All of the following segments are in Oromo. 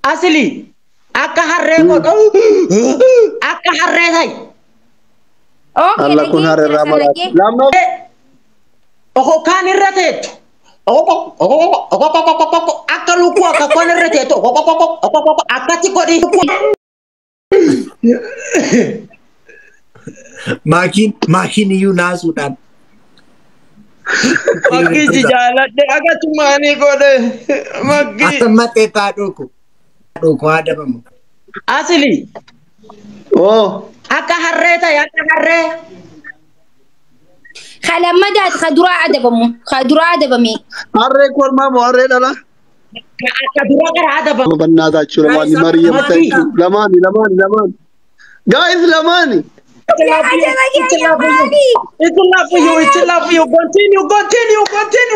Asli akka harree godhu akka harree ta'i. Okay, Allah kun harree irraa maraatu. Lamma Oko kaan irra teettu. Akka lukkuu akka koon irra teettu. Akkatti godhi. Makiin iyyuu naasuudhaan. Makki si jaaladhe akka tumaanii godhe. Makki. Asammatee taa dhuku. Dhuku haa dabamu. Asli oh akka harree ta'i akka harree. خلما دات خدرا عدبمو خدرا عدبمي harree kormaa moo harree dhala? Akka duraa gara adaba. Bannaataachuu lamaani Mariam thank you. Lamaani. Guys lamaani. It's love for you. Continue.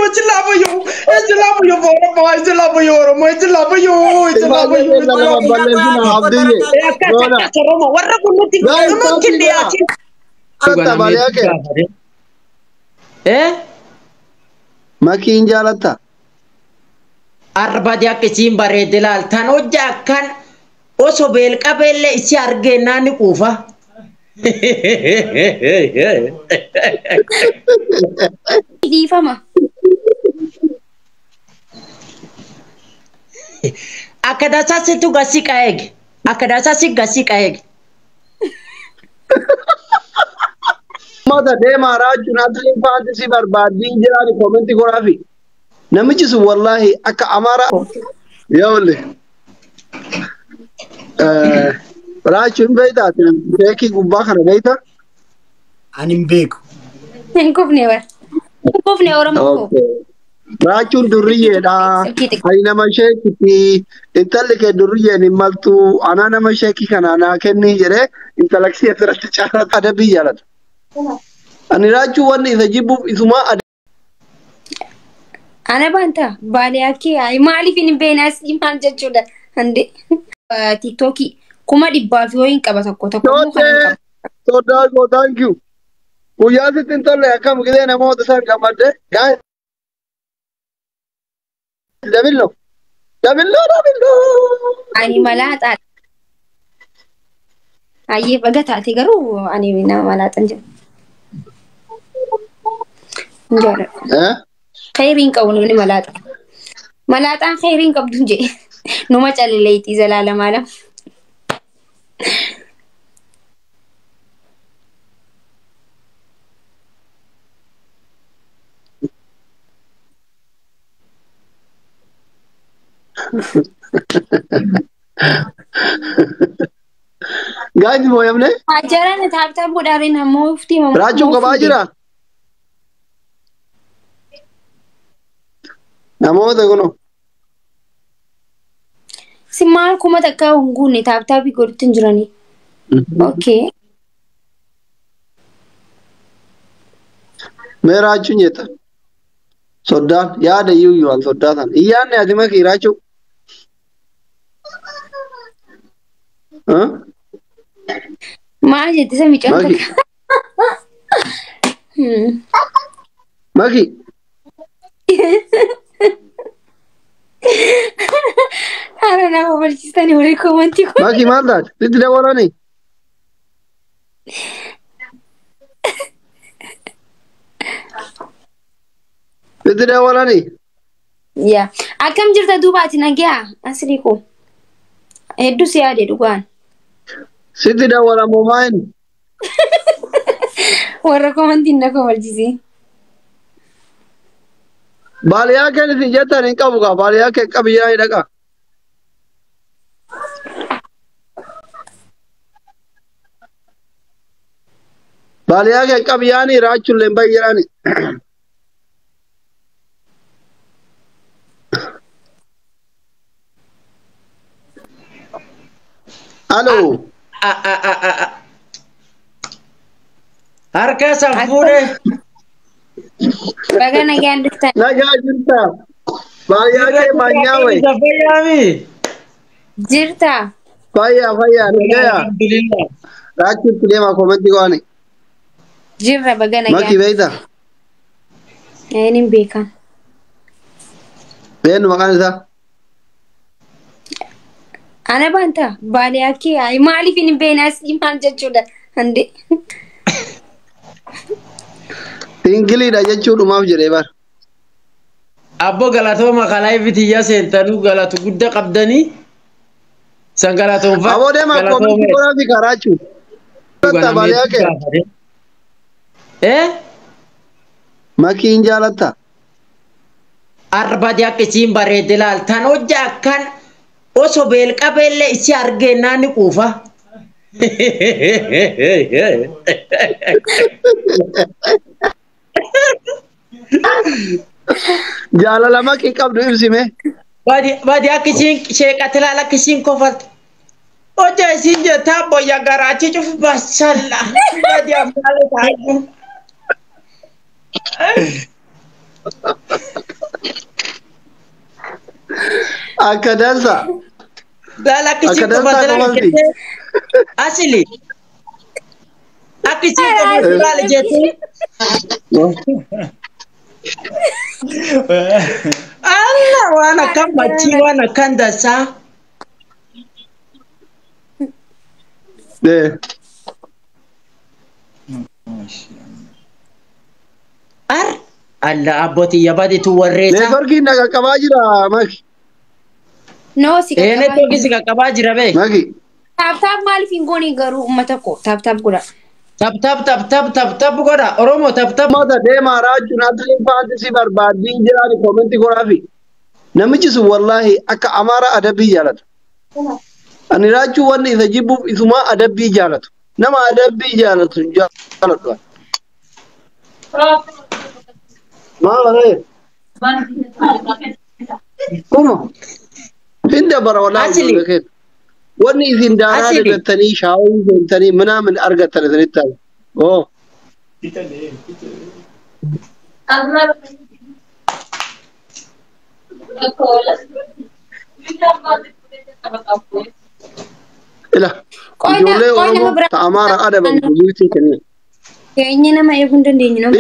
It's love for you. It's love for you, boy. It's love for you. It's love for you. It's love for you. Warra kunuti kunuti ndiyaati. Makiin jaalatta. Arbadi akka isiin bareedde laaltan hojja akkan osoo beelqabeellee isi argeennaani quufa. دي فما Akka dasaasitu gasii qaeeg. Akka dasaasi gasii qaeeg. Mata deemaa raajuun atliin faantisii barbaaddiin jiraani koomenti godhaafi. Namichi sun wallahi akka amara yoolle. Raajuun beektaa beekii gubbaa kana beektaa? Ani hin beeku. نكوفني ور نكوفني ورا مكوف Raajuun durriyyeedha. Ani nama sheekiti. Intalli kee durriyyeen hin maltu. Anaa nama sheekii kana naa kenni jedhee intalaksii asirratti caarrata adabii jaalata. Ani raajuu wanni isa jibbuuf isumaa أنا بانتا بالي أكيد أي ما أعرف إن بين أسي ما جدّودا عندي تيك توكي كوما دي بافيوين كبا تكو تكو so thank you. Guyyaa sitti intalli akkam gidee namoota isaan gammadde. Guys. Dabillo. أني ملاط أيه بقى تيجرو أني من ملاط أنجل جرا خيرين كوني ملاط ملاطان خيرين كبدونجي نوما تالي ليتي زلالة مالا Guys mo yamne? Ajaran tap budarin hamu ufti mamu. Raju ka bajira. Namo to kono. Simal kuma takka ungune tap gurtin jirani. Okay. Me raju nyeta. Sodan yaada yu al sodan. Iyanne adima ki raju. Huh? Ma jadi saya mikir Magi. Magi. Ara na mau bercita nih oleh komentar. Magi mana? Tidak wala nih. Tidak wala nih. Ya, akam jirta duba tinagya asliku. Hedduu si yaade dhugaan. Sitti dawwala moo maayini? Warra komantiin na komalchisi. Baaliyaa kee isin jettan hin qabu kaa baaliyaa kee qabiyyaa hin dhaqa. Baaliyaa kee qabiyyaanii raachuullee hin bayyiraani. Halo. Harka safuudhe. Baga nagaan dhuftan. Nagaa jirta. Baay'ee kee manyaa wayi. Jirta. Fayyaa nagaya. Raachuutti deemaa koomenti goone. Jirra baga nagaan. Maki beeyta. Een hin beekan. Been maqaan isaa. Ana banta baale akki ay maaliif hin beenas imaan jechuudha hande. Ingiliidha jechuudhumaaf jedhee bar. Abbo galatooma kalaa ibitiyyaa seentanu galatu guddaa qabdanii san galatoonfa. Aboo deemaa koomitii godhaa fi karaachuu. Balee haqee. Makiin jaalatta. Arbadi akkasiin bareede laal tan hojja akkan osoo beelqabeellee isi argeennaa ni quufa. Jaalala makii qabdu ibsime. Badi akkasiin sheeqate laal akkasiin kofaltu. Hojja isiin jettaa boyya garaachi cufu basalla. Badi ammaale taa'u. Akka dansa. Laal akkasiin kofaltu asili. Akkasiin kofaltu laal jettee. Allah waan akkan machii waan akkan dansaa. Allah abbootii yabaditu warreessa. Neetworkiin naga qabaa jira maki. No si Neetworkii si qaqqabaa jira bee. Maki. Taap maaliif hin goone garuu uummata koo taap godha. Tap godha Oromoo tap. Mata deemaa raachuun atliin faantisii barbaaddiin jiraani koomentii godhaafi. Namichi sun wallaahi akka amaara adabbii jaalata. Ani raachuu wanni isa jibbuuf isumaa adabbii jaalatu. Nama adabbii jaalatu jaaladhu. Maal ta'e? Kuma. Hinda bara wallaahi. Wanni isin daaraa dibattanii shaawii seentanii minaamin argattan isinitti ta'a. Oo. Ila. Ijoollee Oromoo ta'amaara adabamu guutuu kennan. Keenya nama eeguu hin dandeenye nama.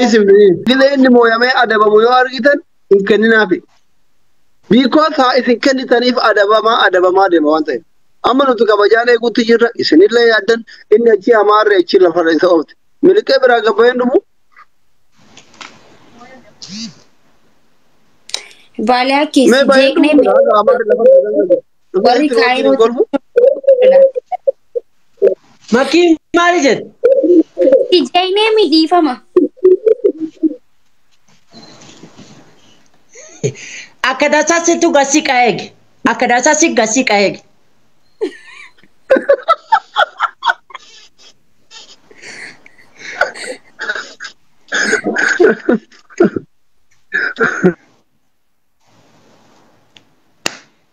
Gilee inni mooyamee adabamu yoo argitan hin kenninaafi. Because haa isin kennitaniif adabamaa deema waan ta'eef. Amma nuti kabajaan eeguutti jirra isinillee yaaddan inni achi amaarree achi lafarra isa oofte. Miliqee biraa gabbayeen dhufu. Baale akki jeeqnee warri kaayiroo. Makiin maali jedhu? Jeeqnee miidhiifama. Akka dasaasitu gasii qaeege. Akka dasaasi gasii qaeege.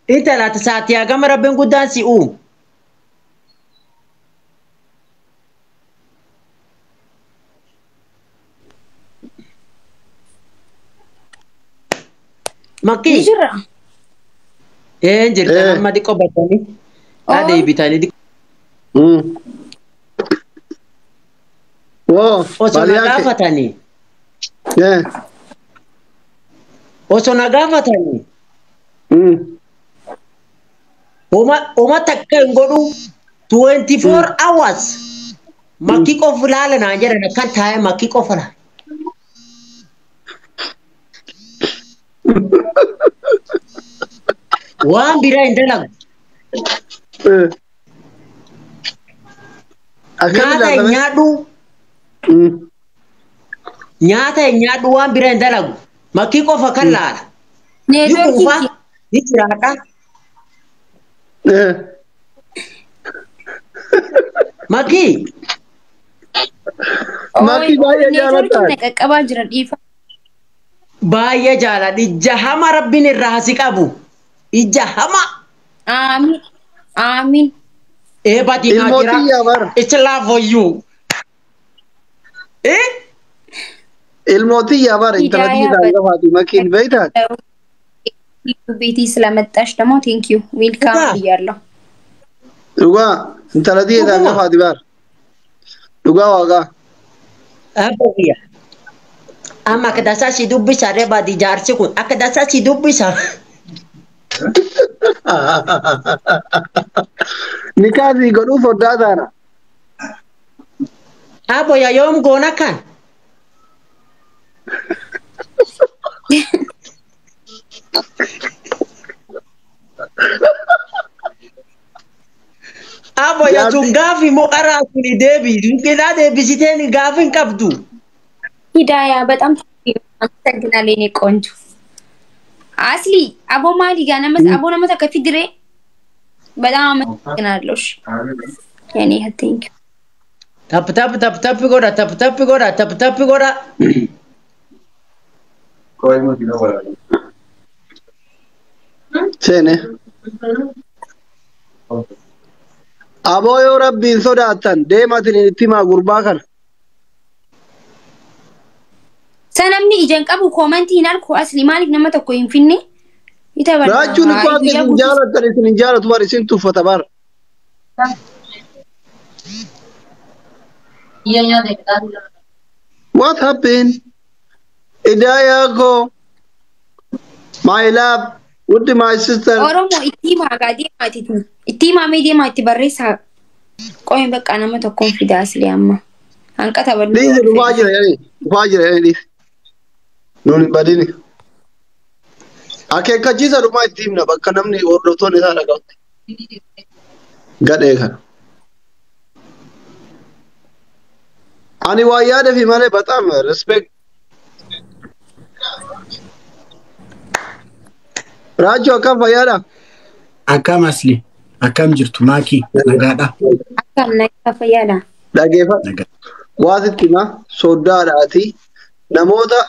Ita laata sa'aatii hagam rabbiin guddaan si uumu. Makii. Jira. Jirta amma xiqqoo batanii. Adii bitanii. Osoo na gaafatanii. Osoo na gaafatanii. Uma takka hin godhu 24 hours. Makii qofa ilaala naan jedhan akkan taa'ee makii qofa ilaala. Waan biraa hin dalagu. Nyaata hin nyaadhu. Nyaata hin nyaadhu waan biraa hin dalagu. Makii qofa kan laala. Ni quufa ni jiraadha. Makii. Makii baay'ee jaalladha. Qaqqabaa jira dhiifa. Baay'ee jaalladha. Ija hama rabbiin irraa hasi qabu. Ija hama. Aamin. Badii naa jira. It's love for you. Ilmootii yaabara intalatti gaafati makiin beektaati. ቤቲ ስለመጣሽ ደግሞ ቴንክ ዩ ዌልካም ብያለሁ። ዱጋ እንተለቲ የታገፋት ባር ዱጋ ዋጋ አቦያ አማ ከዳሳ ሲዱብሳ ረባ ዲጃርሲ ኩን አከዳሳ ሲዱብሳ Nikaasi godhuu sodaataadha. Abo ya yoom goona kan. Abo ya tun gaafi moo qaraa kuni deebi. Dinqidhaa deebisitee gaafi hin qabdu. Hidaya በጣም አመሰግናለሁ የኔ ቆንጆ አስሊ አቦ ማሊ ጋር ነመስ አቦ ነመታ ከፊድሬ በጣም አመሰግናለሁ የኔ ቴንክ Tap goda. Sene. Aboo yoo rabbiin sodaattan deematin itti himaa gurbaa kana. ሰነምኒ ኢጀንቀቡ ኮመንት ይናልኩ አስሊ ማሊክ ነመታ ኮ ኢንፊኒ ይተበላ Raachuun isin jaalattan isin hin jaalatu bar isin tuffata bar. What happened? Idaya ko. My love. With my sister. ኦሮሞ ኢቲማ ጋዲ ማቲቲ ኢቲማ ሜዲ ማቲ በሬሳ ቆይ በቃ ነመታ ኮንፊደንስ ሊያማ አንቀታ በሉ Please rufaa jira yani. Nuni badini. Akeekkachiisa dhumaa itti himna bakka namni hordoftoonni isaa dhaga'utti. Gadhee kana. Ani waa yaada fi malee bataam respect. Raajoo akkam fayyaadha? Akkam asli. Akkam jirtu maakii nagaadha. akkam nagaa fayyaadha Dhageeffadhu. Waasitti himaa soddaadhaati. Namoota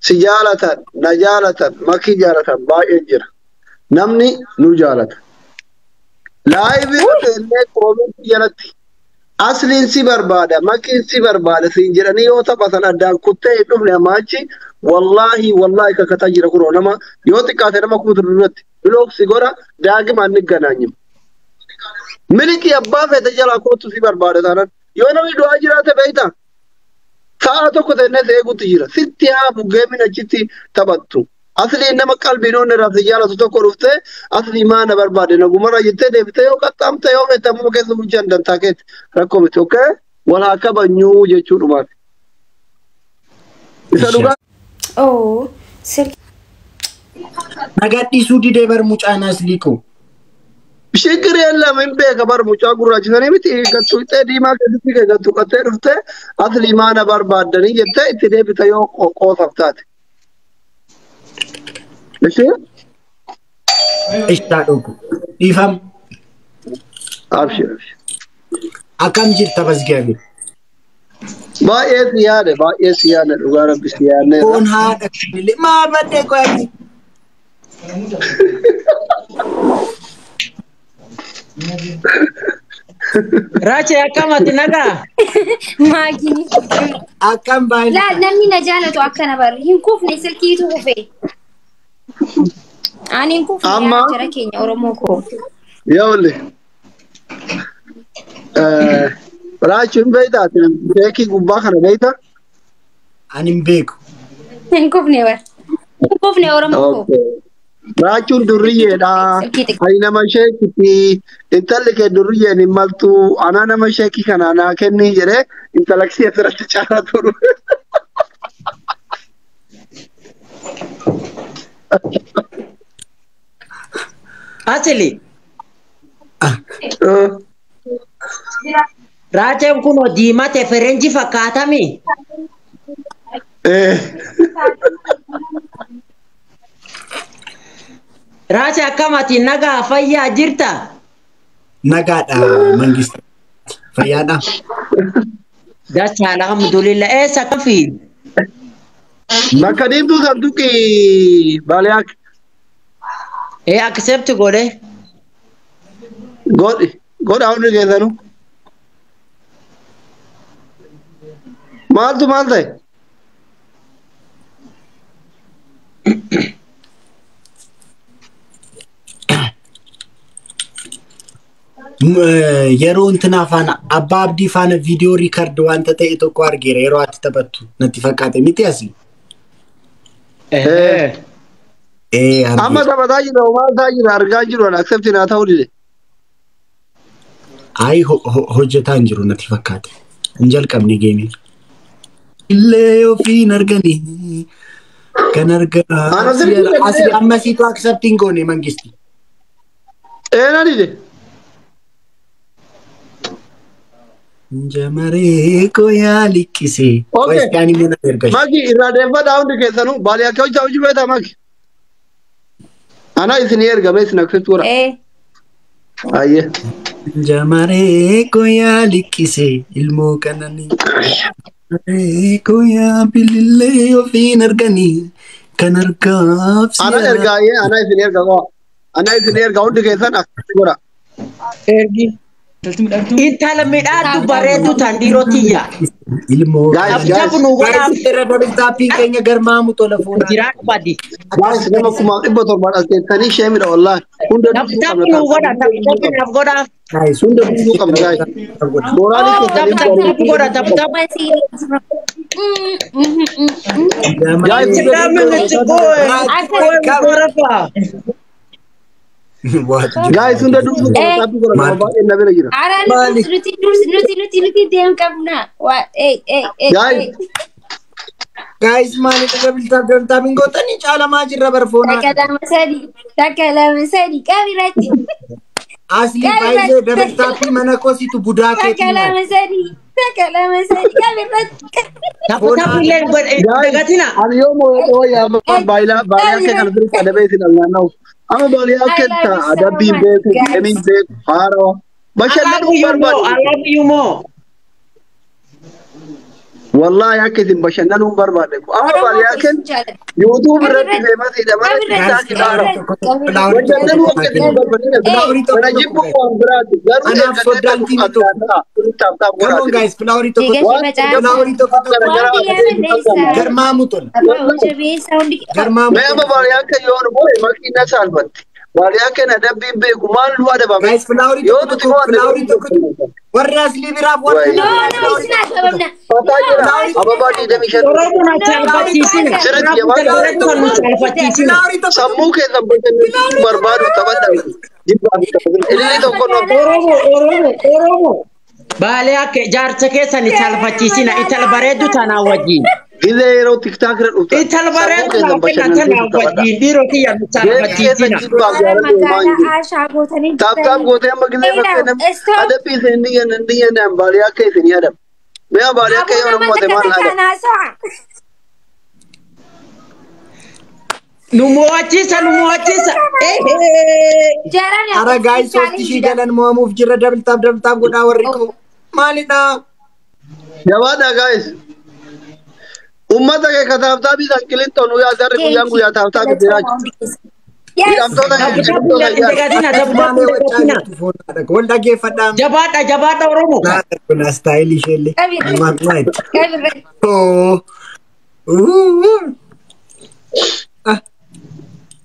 si jaalatan, na jaalatan, makii jaalatan baay'ee jira. Namni nu jaalata. Laayivii illee koomentii jalatti asliin si barbaada, makiin si barbaada siin jedhanii yoo taphatan addaan kuttee hin dhufne amaachi wallaahi kakkataa jira kunoo nama yoo xiqqaate nama kuutu duratti bilooksi godha daagimaan ni ganaanyima. Milikii abbaa feete jalaa kootu si barbaada taanaan yoo namni du'aa jiraate beeyta. Sa'a tokko ta'e eeguutu jira. Sitti haafu geemin achitti taphattu. Asli nama qalbiin onni irraa si jaalatu tokko dhuftee asli maana barbaade nagumarra jettee deebitee yoo qaxxaamte yoo feete ammoo keessa bulchan dantaa keetti rakkoo miti. Okay? Wal haa kabanyuu jechuudhumaati. Isa dhugaa. oh sirki Nagadhiisuu didee bar mucaan aslii koo. Shikiri የለም እንቤ ከበር ሙጫ ጉራችተን ምት ገቱ ዲማ ከዚህ ገቱ ቀተ ዱፍተ አስሊ ማነ ባርባደኒ የተ ኢትዴ ቢተዮ ቆቆፈፍታት እሺ Ishtaa dhooku. Dhiifam. አብሽር Akkam jirta basgaabe. baay'ee siyaade dhugaa rabbi siyaane Foon haadha kamilee maa baddee qo'atti. Raachee akkamati nagaa. ማጊኒ Akkam baay'ee. ላ namni na jaalatu akkana bar hin kufne silkiitu kufe ani hin kufne Amma? jara keenya oromoo koo yawle raachuun beeytaati beekii gubbaa kana beeyta Ani hin beeku. hin kufne bar hin kufne oromoo koo raachuun durriyyeedha ani nama sheekiti intalli kee durriyyeen hin maltu anaa nama sheekii kana naa kennii jedhee intalaksii asirratti caalaa turu Asli. Raacheen kunoo diimate ferenji fakkaatami. Raachee akkamati nagaa fayyaa jirta. Nagaadha mangista. Fayyaadha. Dacha alhamdulillah eessa kafi. bakka diimtuu santuuqii baaliyaak Accept godhe. godha hundi keessanuu maaltu maal ta'e Yeroo intina faana abbaa abdii faana viidiyoo riikard wanta ta'e tokko argeera yeroo ati taphattu natti fakkaate miti asii. amma taphataa jira maal ta'aa jira argaa jiru accept naa ta'uu dide Ai hojjetaa hin jiru natti fakkaate. Hin jalqabne geemii. Illee ofiin arganii kan argaa asii ammasiitu accepting goone mangisti. Nani Jamaree koyaa likkisee. Wayiskaan immoo na erga. Maki irraa deeffadhaa hundi keessanuu baali akka hojjaa hojii beektaa maki. Ana isin ergame isin akkasitti wara. Ayyee. Jamaree koyaa likkisee ilmoo kananii. Jamaree koyaa bilillee ofiin arganii kan argaaf. Ana ergaa ana isin erga qofa. Ana isin erga hundi keessan akkasitti wara. Ergi. Intala midhaatu bareedu tan dhiirotiyya. Ilmoo. Abjabu nu godhaaf. Irra dabalataa keenya garmaamu tola fuudhaa. Jiraan badi. Guys, nama kuma dhibba torban as teessanii sheemidha wallahi. Hunda Abjabu nu godha. Abjabu naaf godhaaf. hunda dubbuu qabna guys. Booraanis keessanii Abjabu godha. Abjabu. guys, guys hunda dubbuu qabna tapi godha nama baay'ee na bira jira. Nuti deem qabna. Guys, Guys, maali dabalataa mingootanii caalamaa jirra barfoonaa. Takka lama sadi qabirratti. Asli baay'ee dabalataa fi mana koositu budaa Takka keetii. lama sadi qabirratti. Abjabu illee gatina. ani yoo moo'ee yaa baay'ee akka kana bira adabee isin alnaanna'u. Ama baay'ee akka ta'a adabbiin beeku, deemiin beeku, haarawa. I love Bashannanuu you more. barbaadu. I love you more. Wallahi akka isin bashannanuu barbaadde. Ama baay'ee akka YouTube irratti feemasiidha mana isaa kitaaba. Bashannanuu akka isin barbaadde. Kana jibbuu waan biraati. Garuu Anaaf soddaaltii ni tokko. Come on guys, flowery tokko. Flowery tokko garmaamu tola. Garmaamu. Mee ama baay'ee akka yoonu moo'e makiina saalfatti. Baay'ee akka na dabbiin beeku maal nu adabame. Guys, flowery Yoo tokko nuti waan flowery tokko. Warri asli biraaf warri. Fataa jira. Ababaa 25. Oromoo na caalfachiisina. Sirriitti jabaa Oromoo nu caalfachiisina. sammuu keessan bashannanuu barbaadu taphadha. Ililii tokko Oromoo. Baalee akka jaarsa keessan caalfachiisina. Intala bareedu tanaa wajjin. illee yeroo tiktaak irra dhuftan. Intala bareedu tanaa wajjin. Dhiiroti yaa nu caalfachiisina. Taaptaap gootee amma gillee bakkee namni adabbii isin hin dhiyyanne baalee akka isin yaadam. Mee baalee akka yoo namoota maal adab. Nu mo'achiisa. Ara guys, soofti shii galan mo'amuuf jirra dabalataa godhaa warri koo. Maalidha? Jabaadha guys. Ummata kee ka taaptaabii san Kilinton guyyaa sarri guyyaa taaptaabii jiraachu. Hidhamtoota Wal dhaggeeffadhaa. Jabaadha Oromoo. Kun astaayilii isheellee.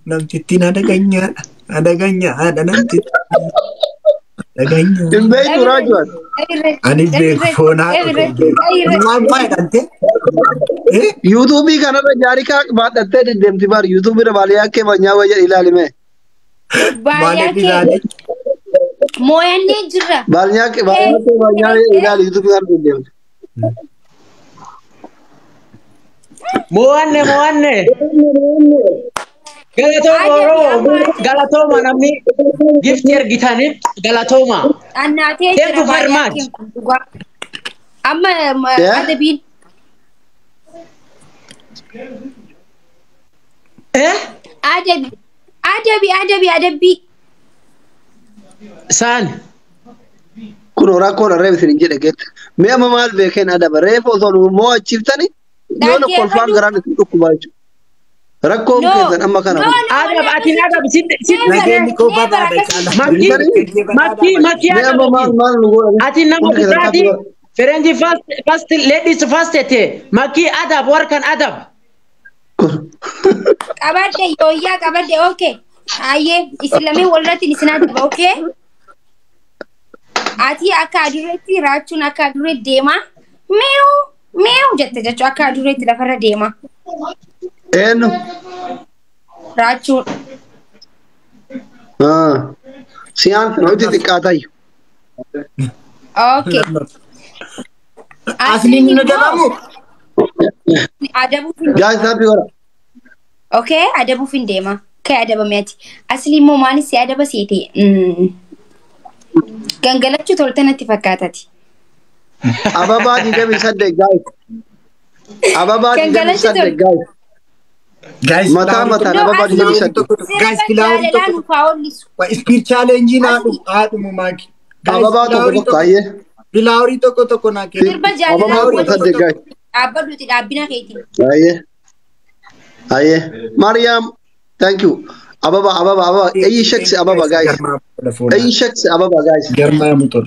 Namtittiin adaganyaadha namtittiin. hin beektu raajuwan. Ani beeku foonaa Yuutuubii kanarra jaarikaa baadhattee deddeemti bar yuutuubii irra baalee akka banyaa wayya ilaalime. maaliif ilaali? Mooyannee jirra. Baalee akka banyaa ilaali yuutuubii irra deddeemti. Mo'anne. Galatooma namni gifti ergitaniif galatooma. Annaatee Thank you very much. Amma adabiin. Adabii. Saan. Kun rakkoon harree isin hin jedhe geette. Mee amma maal beekeen adaba reefu osoo nu mo'achiiftani yoo kolfaan garaan isin dhukkubaa jechuudha. Rakkoon keessan amma kana. Adab Nageenyi koo badaadha caala. Makki ati nama guddaati. Ferenji first ladies first ete. Makki adab warkan adab. Qabadde yooyyaa qabadde okay. Ayyee islamii walirratti isin adaba okay. Ati akka adureetti raachuun akka adureetti deema. Meew jette jechuun akka adureetti lafarra deema. Eenyu? Raachuun. Siyaansi hojii xiqqaatayyu. Okay. Asli ni nadamu. Adabu fin. Guys, happy ora. Okay, adabu fin dema. Kai adaba meti. Asli mo mani si adaba siti. Gangalachu toltanatti fakkaatati. Ababa di debi sadde guys. Ababa di debi sadde guys. Guys, Mata ababa di debi sadde. Guys, filawri to speed challenge na adu mumaki. Ababa to ko kaye. Filawri to na ke. Sirba Ababa jaalala to sadde guys. Abadu ti dabbina keeti. Aye. Mariam, thank you. Ababa. Ay shakes ababa guys. Ay shakes ababa guys. Germa motor.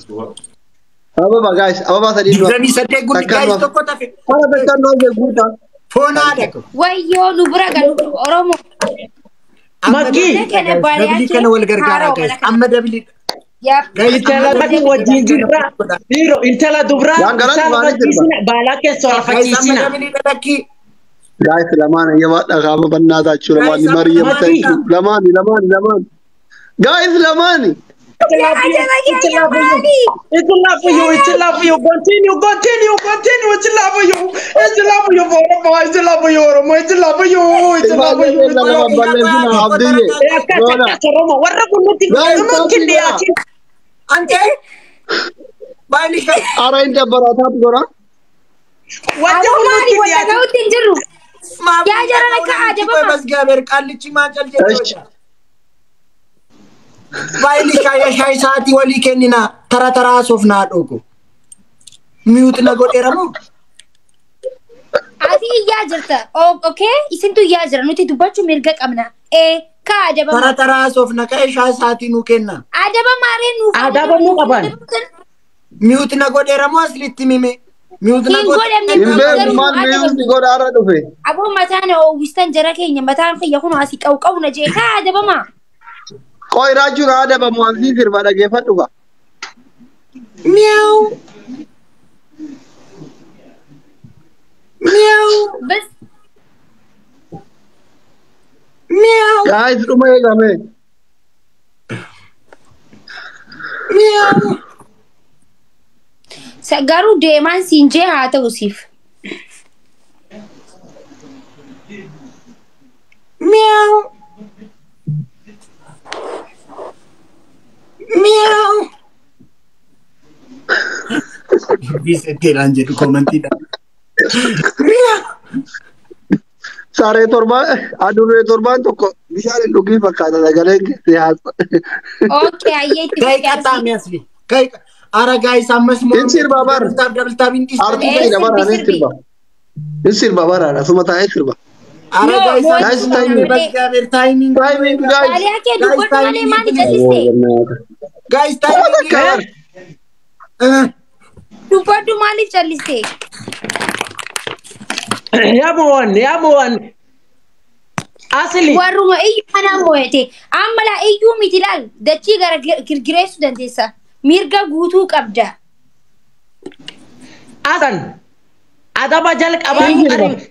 Ababa guys. Ababa tadi dua. Zani sadde gudi guys to ko tafe. Para bekan no je guta. Fona dako. Wayyo lubura galu Oromo. Maki. Dabli kana wal gargara guys. Amma dabli. Yap. Intala bati wajin dubra. Hiro intala dubra. Bala ke soal fakisina. Guys, laman ya wada kama bannata churamani Mariam thank you. Lamani. Guys, lamani. It's love for you. Continue. It's love for you. It's love for you. It's love for you. It's love for you. It's love for you. Ante. Balik. Ara inta barata gora. What Tinjiru. Ya jarana ka adaba ma. Bas gaber kallichi ma chal je. Baili shaya saati wali kennina tara sofna doko. Mute na goderamu. Ati ya jirta. Oh, okay. Isin tu ya jira nuti dubachu mirga qabna. Ka adaba. Tara sofna ka shaya saati nu kenna. Adaba mare nu. Adaba mu qaban. Mute na goderamu aslitti mime. Mute na Imbe man mute godara dofe. Abu matana o wistan jara kenya matan khiya kuno asi qaw na je ka adaba ma. Koi raju ada ba muanzi firma da gefatu ba. Meow. Bas. Meow. Guys, rumega me. Meow. Sagaru deeman sinje haa ta'u siif. Meow. Bisa telanjut komentar. Sare torban, adure torban to bisa lugi fakata da gale sehat. Okay, ayyeti. Kai kata mi asli. Kai ara guys ammas mo. Insir babar. Double tab inti. Artu kai da bara ne sirba. Insir babar ana suma ta sirba. Ara guys timing. Timing guys. Kali ake dubatu male mani jaliste. Guys timing. Dubatu male jaliste. Ya muwan. Asli. Waruma iyyu mana mo'ete. Amala iyyu mitilal dachi gara girgireessu dandeessa. Mirga guutuu qabda. Asan. Adaba jal qaban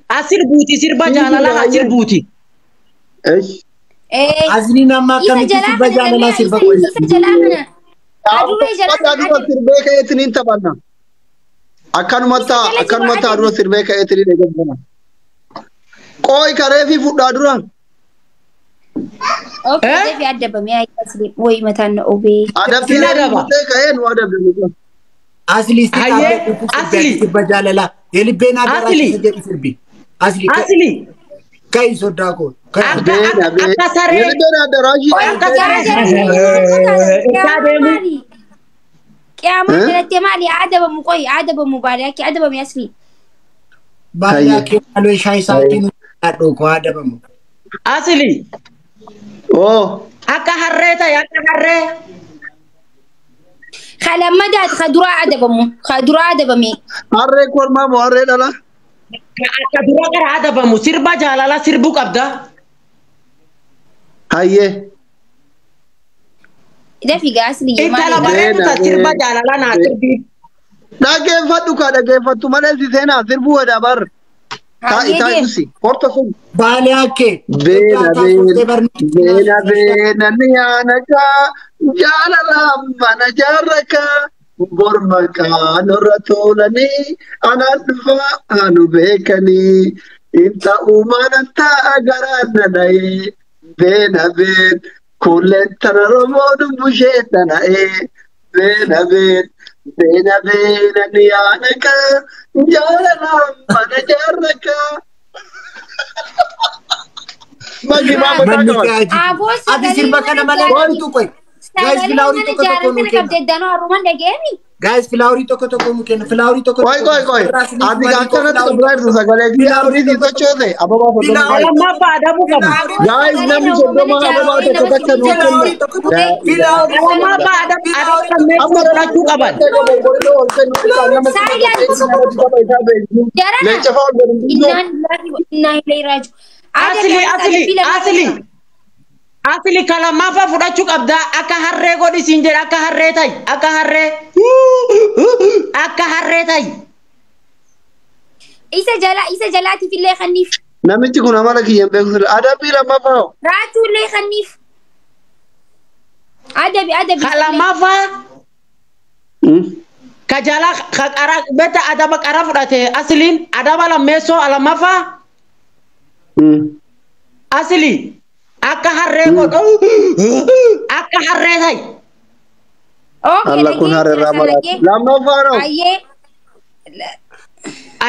asir buuti sirba jaalala asir buuti. Asli nama kami sirba jaalala sirba qoysa. Jalana. Adure jalana. Sirbe ka etinin tabanna. Akkanumata adura sirbe ka etinin eegamu. Koi kareefi fudha duran. Okay, defi adabame ay asli way matan na obe. Adabti adaba. Ka nu adabni. Asli sirba jaalala. Eli bena Asli. Sirbi. Asli. Kai sodako. Akka sare. Eli bena daraji. Kiyama jalatti mali adabamu qoy adabamu bariyaki adabamu asli. Bariyaki alo shay saatinu adoko adabamu. Asli. Oh. Akka harreeta yakka harree. Khalammadat khadura adabami. Harree korma mo harree dhala. Akka dura gara adabamu sirba jaalala sirbu qabda. Hayye. Defi gasli Intala bareeduta sirba jaalala naa sirbi. Dhaggeeffadhu ka dhaggeeffattu malee si seenaa sirbuu wada bar. Taa'usi. Horta sun. Baale hakkee. Beena ni aanaka jaalalaan mana jaarraka bormaka nurra tolanii anaan dhufa anu beekanii inta uumaan ta'a garaan na dha'ee beena kulleen tana romoo dubbushee tana'ee beena ni aanaka jaalalaan mana jaarraka. Manni gaaji. Ati sirba kana malee wantu koy. Guys, filawri tokko tokko nu kenna. Guys, filawri tokko tokko nu kenna. Filawri tokko. Koi. Ati gaachana tokko biraa irra sagalee filawri ni sochoose. Ababa sochoose. Alamma baada buka. Guys, namni soddoma ababa tokko tokko nu kenna. Filawri. Alamma baada amma fudhachuu qaban. Leenca fa'aa godhu. Asli kalamafa fudhachuu qabda akka harree godhisiin jedha akka harree ta'i akka harree ta'i. Isa jalaati fillee kanniif. Namichi kun amala kiyyan beeku adabii lammaffaa. Raatu illee kanniif. Adabi. Kalamafa. Kajala kakara beta adaba kara fudhate asliin adaba lammeessoo alamafa. Asli akka harree godhu akka harree ta'i. Allah kun harree raamalaati. Lammaffaa noo.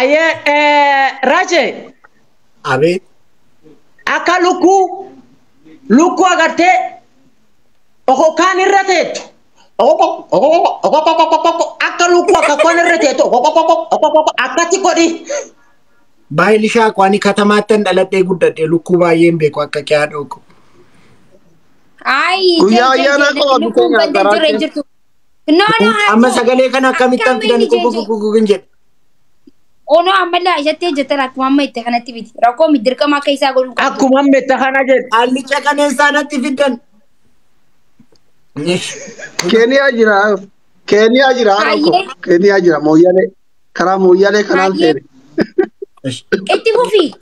Ayyee Raje. Abeet. Akka lukkuu agartee kaan irra teettu. Akka lukkuu akka koon irra teettu akkatti godhi. Baay'ee shaaqwaanii katamaattan dhaladhee guddadhee lukkuu baay'een beeku akka kiyaa dhooqu. Guyyaa ayyaana qaba biteenya garaatti. Amma sagalee kana akkamittan fidanii gugugugugugin jedhe. Ono ammallee ajjattee jettan akkuma amma itti kanatti biti. Rakkoo dirqama akka isaa godhu. Akkuma amma itti kana jedhe. Hallicha qaneessaa natti fiddan. Keeniyaa jira mooyyalee karaa mooyyalee kanaan seene. Itti fufi.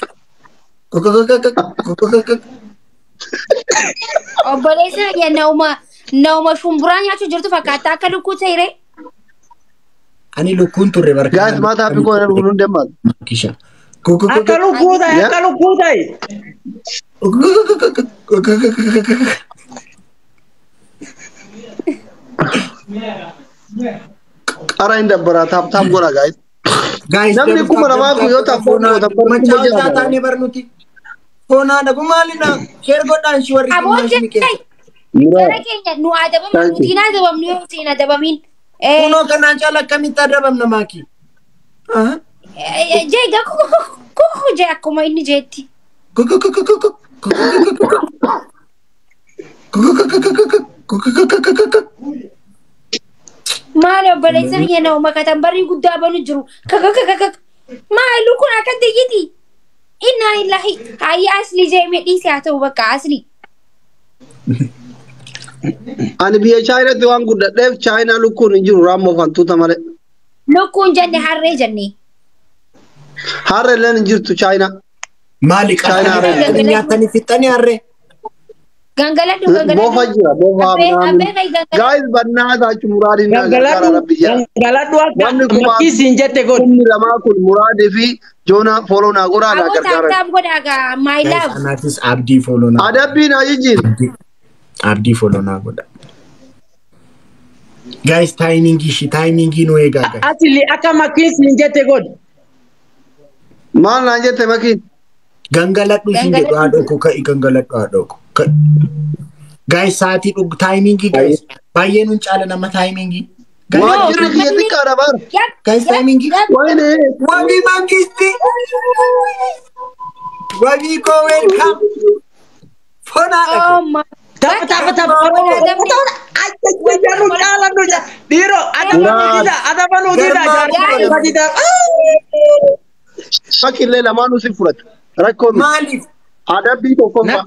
Obboleessa yaa nauma shumburaa nyaachuu jirtu fakkaata akka lukkuu ta'ire. Ani lukkuun turre barka. Guys, mata api ko nalulun demal. Kisha. Akka lukkuu ta'e. Ara inda bara tap gora guys. Guys, namni kuma nama ku yo tap fona macam tani barnuti. Fona da gumalina share godaan shi warri kuma shi ke. Gara keenya nu adabam nutina adabam nu tina adabamin. Kuno kanan chala kamita adabam namaki. Jega ku je akkuma inni jetti. Maalo obboleessa yaa nauma katambarii guddaa banu jiru. Maalu kun akka diggiti. Inna lillahi hayya asli jeemee dhiisee haa ta'u bakka asli. Ani biyya China ti waan guddadheef China lukkuun hin jiru raammoo fantuuta malee. Lukkuun jenne harree jenne. Harree illee hin jirtu China. Maali qarqara nyaatanii fixanii harree. Gangaladhu. Bofa jira bofa guys bannaata achi muraadiin gangaladhu akka makiisiin jette godhu. Inni lamaa kun muraadii fi joona foloo naa goraadha gargaara. Taam godhaaga my love. Anaatis abdii foloo naa. Adabbii naa jijjiir. Abdii foloo naa godha. Guys timingii nu eegaa. Asli akka makiisiin jette godhu. Maal naan jette makiin? Gangaladhu siin jedhu haadhoo ka'i gangaladhu haadhoo. Guys, saati dhug timing guys. Baay'ee nun caala nama timing. Waajjirri kiyya xiqqaadha bara. Guys timing. Wayne. Wabi mangisti. Wabi ko welcome. Fona. Oh my. Tap. Ayyaanu caala nuja. Diro ada manu dida. Fakkiilee lamaanuu si fudhatu. Rakkoo Maalif? Adabbii tokkoffaa.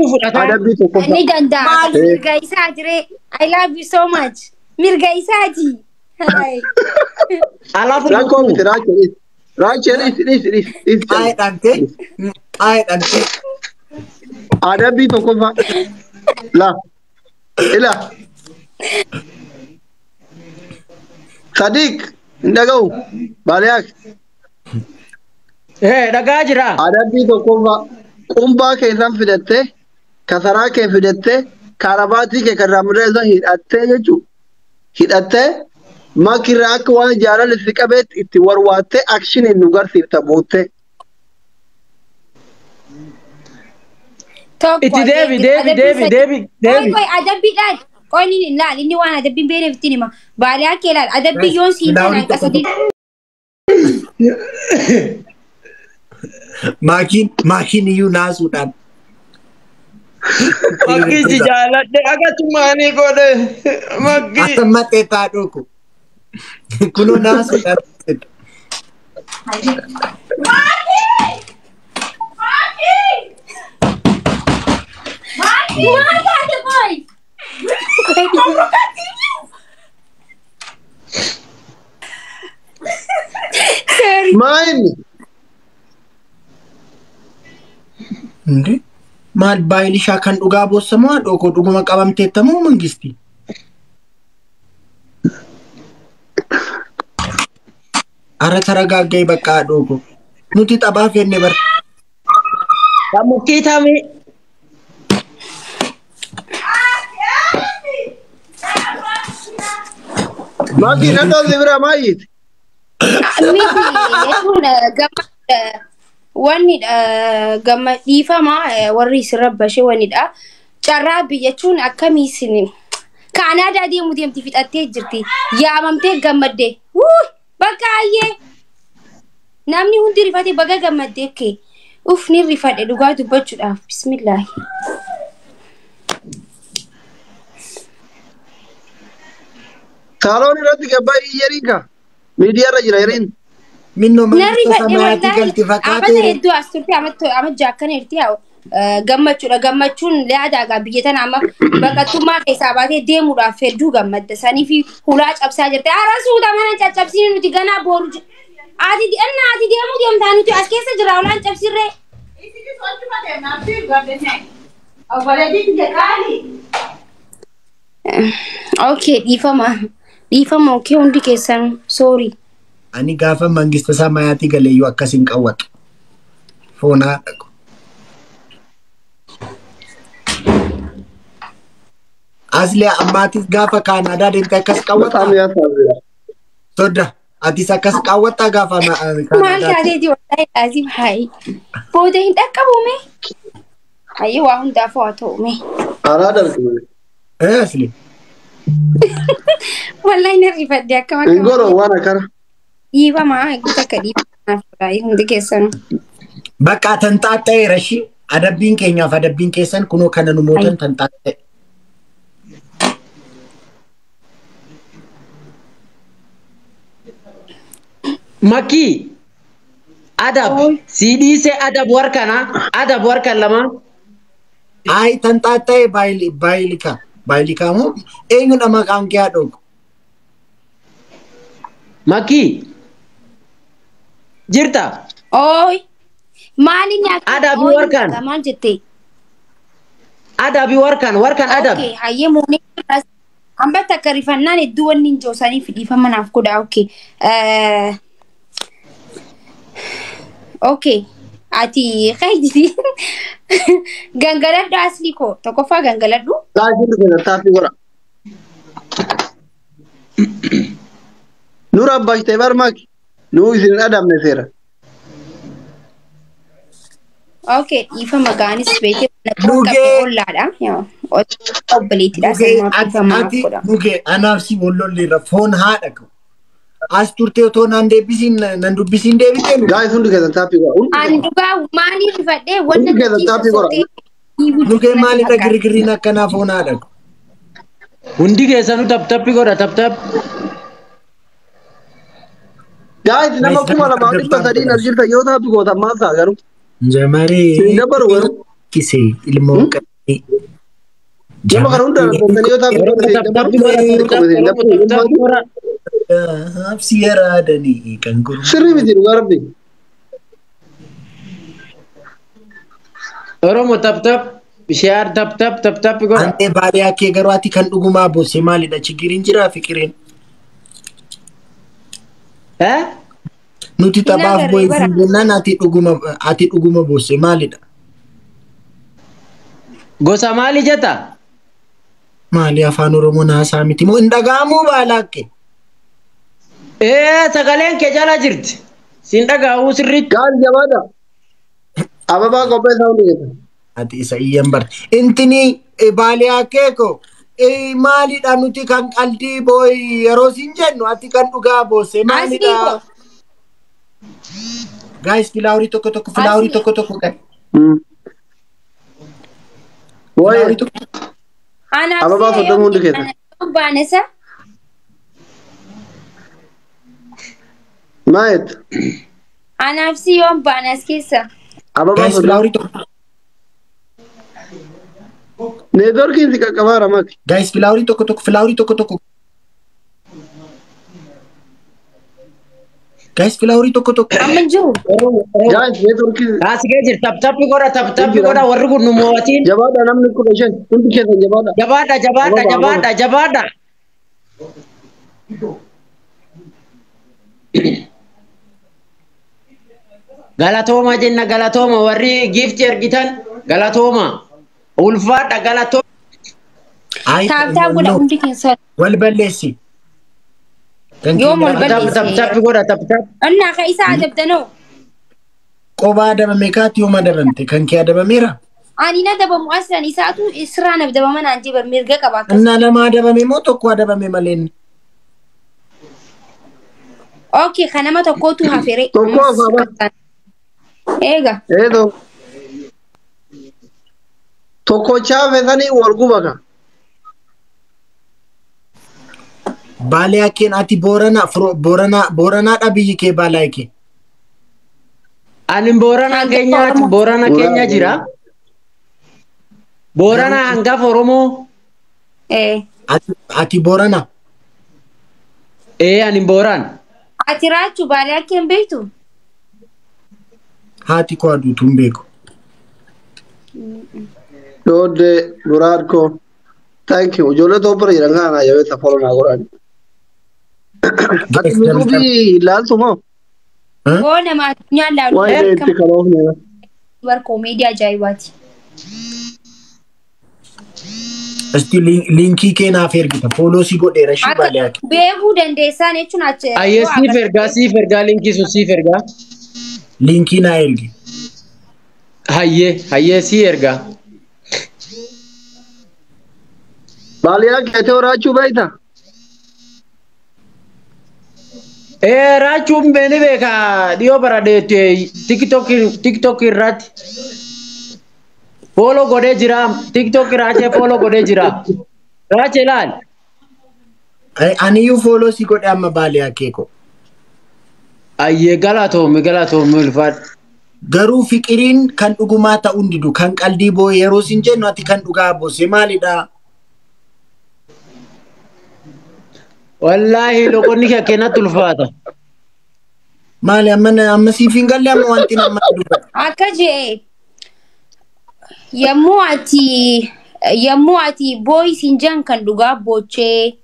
Ni danda'a. Mirga isaa jire. I love you so much. Mirga isaati. Rakkoo miti rakkoo. Raacha is. Ay dante. Ay dante. Adabii tokkoffaa. La. Ila. Sadiq. Indagau. Baliak. dhagaa jira. Adabii tokkoffaa. Qumbaa keessan fidattee. Kasaraa kee fidattee. Kaarabaatii kee kan raamurreessa hidhattee jechuudha. Hidhattee. Makirraa akka waan jaalala itti qabeetti itti warwaattee akshiniin nu garsiifta boottee. Itti deebi. Koy adabbiidhaan. Koy ni laal inni waan adabbiin beereef ittiin hima. Baaliyaa kee laal adabbii yoon siin kanaan qasadii. Maakiin iyyuu naasuudhaan. Makkii si jaaladhe akkasumaanii godhe. Makkii. Akka maxxee taadhooku. Kuno nasu Maki! Mine. Ndi? Maal baay'ee ishaa kan dhugaa boossamoo dhokoo dhuguma qabamteettamoo mangisti? Ara taragaagay bakka dhoko. Nuti taphaa fenne bar. Kamu kitami. Maki nato libra mayit. Wanni gamma dhiifama warri sirrabbashe wannidha. Carraa biyyachuun akkamii isin Kaanaadaa deemuu deemti fixattee jirti. Yaamamtee gammadde. Bakka ayyee namni hundi rifate baga gammadde kee. Uf ni rifadhe dhugaa dubbachuudhaaf. Bismillah. Saloon irratti gabbaa iyyariika. Miidiyaa irra jira yeriin. Minno mangistu samaayati galti fakkaate. Amata hedduu as turte amata jaakkana hirti yaa gammachuudha. Gammachuun yaadaagaa biyya tana amma baqattummaa keessaa baatee deemuudhaaf hedduu gammadda. Sanii fi hulaa cabsaa jirte. Arasuuta mana caccabsiin nuti ganaa booru. Ati deemuu deemtaa nuti as keessa jira hulaan cabsirree. Okay, dhiifama okay hundi keessan sorry. Ani gaafa mangista samaayati galeeyyuu akkasin qawwatu. Foonaa dhaqu. Asli ammaatis gaafa Kaanaadaa deemte akkas qawwata. Soda atis akkas qawwata gaafa Kaanaadaa. Maal taateeti wallahi laazim hayi. Booda hin dhaqqabume. Hayyi waa hundaaf haa ta'ume. Araada argame. Asli. Wallahi na rifadde akkama. Ingoro waan akana. Dhiifamaa eeguuta akka dhiifamaa hundi keessan. Bakka tanxaaxa'e rashi adabbiin keenyaaf adabbiin keessan kunoo kana nu mootan tanxaaxa'e. Maki adab CD se adab warkana adab warkan lama. Ay tanxaaxa'e baay'ilika moo eenyu nama qaamkee haadhogu. Maki jirta. Oi maali nyaata adabi warkan maal jette adabi warkan adab. Okay hayyee muunee hamba takka rifannaan hedduu wanni hin joosanii fidhiifama naaf godha. Okay okay ati qayditi gangaladhu asli ko tokkoffaa gangaladhu. Laajirri kana taafii godha. Nura abbashtee barmaaki. Nuu isin adabne seera. Okay, ifa magaanis beekee qabee ollaadha. Obboleettiidha. Nugee anaaf si bollolleerra foon haadha qabu. As turtee otoo naan deebisiin nan dubbisiin deebitee nu. Gaa'is hundi keessan taappii godha. Ani dhugaa maaliif rifadhee Hundi keessan taappii godha. Nugee maalirra girgiriin akkanaa foon haadha qabu. Hundi keessanuu taptappi godha taptap. Gaa'is nama kuma lamaa dhibba sadiin as jirta yoo taappii gootan maal ta'a garuu. Jamaree. Siin dabaru garuu. Kisee ilmoo qabee. Nama kana hundaa rakkatanii yoo taappii godhan siin dabaru. Absi yaraadanii kan gurguru. Sirrii miti dhugaa rabbi. Oromo tap share tap godha. Ante baadiyyaa kee garuu ati kan dhugumaa boose maalidha chigiriin jiraa fiqireen. Nuti taphaaf boyisiin jennaan ati dhuguma boose maalidha. Gosa maali jetta? Maali afaan Oromoo naasaa miti moo hin dhaga'amuu baalaakke? Sagaleen kee jala jirti. Siin dhaga'uu sirriitti. Gaan jabaadha. Ababaa qopheessaa hundi jetta. Ati isa iyyan barte. Intini baaliyaa keeko maalidha nuti kan qaldii booy yeroo siin jennu ati kan dhugaa boose maalidha. Guys filaaworii tokko kan. Waa'ee ababaa soddomuu hundi keessa. Baanesa. Maayet. Anaaf si yoon baanas keessa. Ababaa Guys soddomuu. filaaworii tokko. Neetworkiin si qaqqabaa ramati. Guys filaaworii tokko. Guys filaaworii tokko. Amma jiru. Guys neetworkiin Kaasii jirti tap godha warri kun nu moo'atiin. jabaadha namni 15 hundi keessa jabaadha. Jabaadha. Galatooma jenna galatooma warri giifti ergitan galatooma. Ulfaadha galatooma. Taaptaa godha hundi keessa. Wal balleessi. Yoom wal balleessi. Tap godha tap. Annaa ka isa adabdanoo. Qobaa adabame kaati yooma adabamte kan kee adabameera. Ani na dabamu aslan isaatu israa na dabama naan jibar mirga qaba akkas. Innaa lama adabame moo tokko adabame maleen. Okay kanama tokkootu hafere. Tokko hafama. Eega. Eedoo. Tokkochaa feesanii wal gubaka. Baaliyaa keen ati booranaa biyyi kee baaliyaa kee. Ani Boorana keenya jira. Boorana hangafa Oromoo. Ati boorana. Ani Booran. Ati raachuu baaliyaa keen beektu? Haati koo aduutu hin beeku. Doodde Buraadko. Thank you. Ijoollee toopara jedhan kana jabeessa follow naa godhan. Ati miidhuufi ilaaltu moo? Oo nama addunyaan laalu. Waa'ee itti karoofne. Bar koomeedii ajaa'ibaati. Asti linkii kee naaf ergita. Fooloo si godheera shii baaliyaa kee. Beekuu dandeessaan jechuun achi. Ayyee siif ergaa linkii sun siif ergaa. Linkii naa ergi. Hayyee si ergaa. Baaliyaa keetee raachuu beektaa? Raachuun beeni beeka dhiyoo baradeete TikTok irratti. Follow godhee jira. TikTok raachee follow godhee jira. Raachee laal. Aniyyuu fooloo si godhe amma baaliyaa kee ko. Ayyee galatoomii ulfaadha. Garuu fiqiriin kan dhugumaa ta'uun didu kan qaldii boo'e yeroo siin jennu ati kan dhugaa boose maalidha? Wallaahi loqonni kee kennatti ulfaata. Maali amma siif hin galle amma wanti nama dubbata. Akka jee yommuu ati booyi siin jedhan kan dhugaa boochee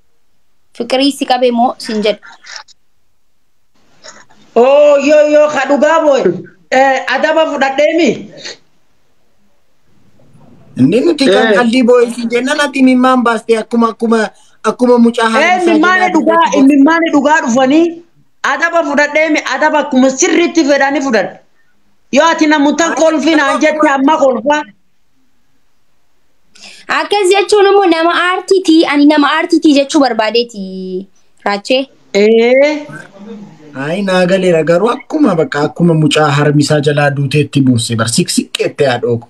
fiqirii si qabe moo siin jedha. Yoo ka dhugaa booye adaba fudhadheemi. Inni nuti kan qaldii boo'e siin jennan ati mimmaan baastee akkuma mucaa haala imimmaani dhugaa dhufanii adaba fudhadheemi adaba akkuma sirriitti fedhanii fudhadhu. Yoo ati namuutan kolfinaan jette amma kolfaa. Akkas jechuun immoo nama aartiitii ani nama aartiitii jechuu barbaadeeti raachee. Ayi naa galeera garuu akkuma mucaa harmisaa jalaa duuteetti buuse bar siqsiqqeetti haadhooku.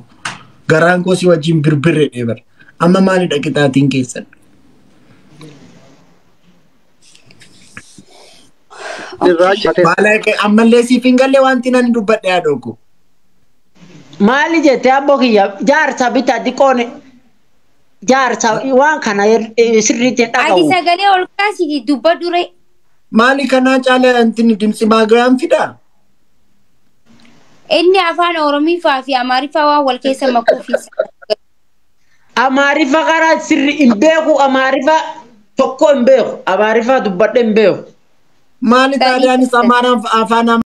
Garaan koo si wajjin birbirredhee bar. Amma maalidha qixaatiin keessan? Ammallee siif hin galle wanti nan dubbadhe haadhooku. Maali jettee abboo kiyya jaarsa bitaa xiqqoon jaarsa waan kana sirriitti hin dhagahu. Ati sagalee ol kaasiti dubbadhure. Maali kana caala antini dimsi maagayaan fida. Inni afaan Oromiifaa fi Amaariffaa waan wal keessa makuufiisa. Amaariffaa karaa sirri hin beeku Amaariffaa tokko hin beeku Amaariffaa dubbadhe hin beeku. Maali taadiyaanis afaan